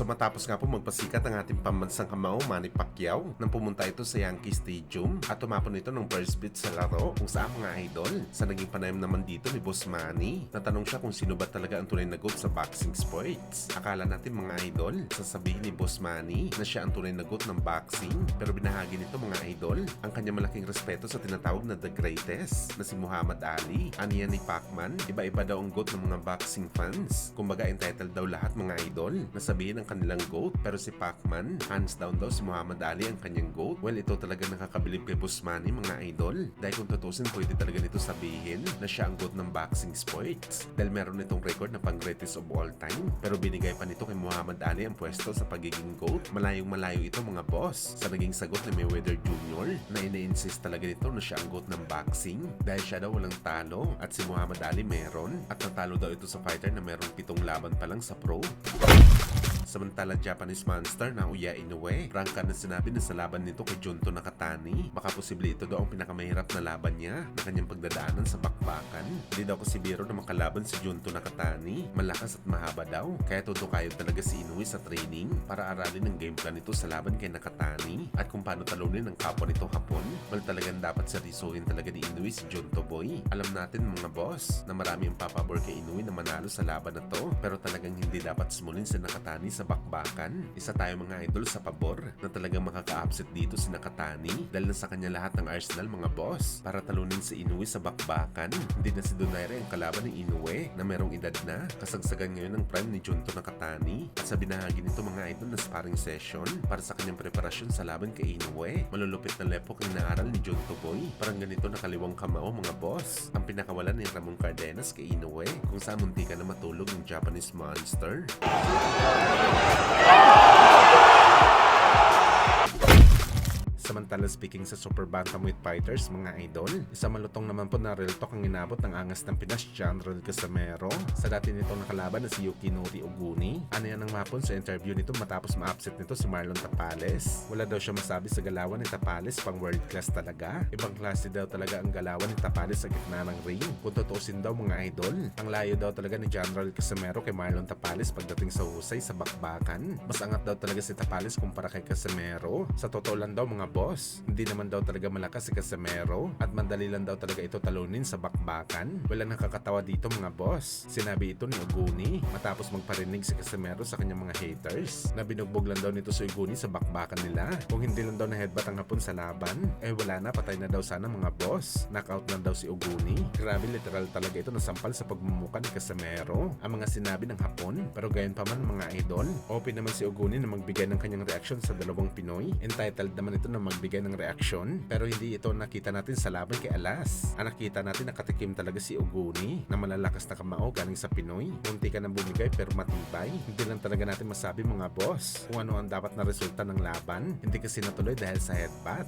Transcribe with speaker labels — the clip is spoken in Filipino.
Speaker 1: So matapos nga po magpasikat ang ating pambansang kamao Manny Pacquiao nang pumunta ito sa Yankee Stadium at tumapon ito ng first beat sa laro kung saan mga idol. Sa naging panayam naman dito ni Boss Manny, natanong siya kung sino ba talaga ang tunay na GOAT sa boxing sports. Akala natin mga idol, sasabihin ni Boss Manny na siya ang tunay na GOAT ng boxing, pero binahagi nito mga idol ang kanyang malaking respeto sa tinatawag na The Greatest na si Muhammad Ali. Aniya ni Pacman, iba-iba daw ang GOAT ng mga boxing fans. Kumbaga entitled daw lahat mga idol na sabihin ang kanilang GOAT, pero si Pacman, hands down daw si Muhammad Ali ang kanyang GOAT. Well, ito talaga nakakabilib kay Boss Manny mga idol. Dahil kung tutusin, pwede talaga nito sabihin na siya ang GOAT ng boxing sports. Dahil meron nitong record na pang greatest of all time. Pero binigay pa nito kay Muhammad Ali ang pwesto sa pagiging GOAT. Malayong malayo ito mga boss sa naging sagot ni Mayweather Jr. na ina-insist talaga nito na siya ang GOAT ng boxing. Dahil siya daw walang talo at si Muhammad Ali meron. At natalo daw ito sa fighter na merong 7 laban pa lang sa pro. Samantala Japanese monster na Uya Inoue, prangka na sinabi na sa laban nito kay Junto Nakatani, baka posible ito daw ang pinakamahirap na laban niya na kanyang pagdadaanan sa bakbakan. Hindi daw kasi biro na makalaban si Junto Nakatani, malakas at mahaba daw, kaya tutukayod talaga si Inoue sa training para aralin ang game plan nito sa laban kay Nakatani at kung paano talunin ang kapwa nito hapon. Well, talagang dapat seryosohin talaga ni Inoue si Junto Boy. Alam natin mga boss na marami ang papabor kay Inoue na manalo sa laban na to, pero talagang hindi dapat smulin si Nakatani sa bakbakan. Isa tayo mga idol sa pabor na talagang makaka-upset dito si Nakatani dahil nasa kanya lahat ng arsenal mga boss para talunin si Inoue sa bakbakan. Hindi na si Donaire ang kalaban ni Inoue na merong edad na, kasagsagan ngayon ng prime ni Junto Nakatani at sa binahagi nito mga idol na sparring session para sa kanyang preparasyon sa laban kay Inoue. Malulupit na lepok ang inaaral ni Junto Boy. Parang ganito nakaliwang kamao mga boss ang pinakawalan ni Ramon Cardenas kay Inoue kung saan munti ka na matulog ng Japanese monster. Samantala speaking sa super bantamweight fighters mga idol, isa malutong naman po na real talk ang inabot ng angas ng Pinas John Rod Casimero sa dati nitong nakalaban na si Yukinori Oguni. Ano yan ang mapon sa interview nito matapos ma-upset nito si Marlon Tapales. Wala daw siya masabi sa galawan ni Tapales, pang world class talaga. Ibang klase daw talaga ang galawan ni Tapales sa gitna ng ring. Kung tutusin daw mga idol, ang layo daw talaga ni John Rod Casimero kay Marlon Tapales pagdating sa husay sa bakbakan. Mas angat daw talaga si Tapales kumpara kay Casimero. Sa totoo lang daw mga boss, hindi naman daw talaga malakas si Casimero at mandali lang daw talaga ito talunin sa bakbakan. Wala nakakatawa dito mga boss. Sinabi ito ni Oguni matapos magparinig si Casimero sa kanyang mga haters na binugbog lang daw nito si Oguni sa bakbakan nila. Kung hindi lang daw na headbutt ang hapon sa laban, wala na, patay na daw sana mga boss. Knockout lang daw si Oguni. Grabe, literal talaga ito nasampal sa pagmumuka ni Casimero ang mga sinabi ng hapon. Pero gayon pa man mga idol, open naman si Oguni na magbigay ng kanyang reaksyon sa dalawang Pinoy. Entitled naman ito na magbigay ng reaksyon, pero hindi ito nakita natin sa laban kay Alas. Ang nakita natin nakatikim talaga si Oguni na malalakas na kamao galing sa Pinoy. Munti ka nang bumigay pero matibay. Hindi lang talaga natin masabi mga boss kung ano ang dapat na resulta ng laban. Hindi kasi natuloy dahil sa headbutt.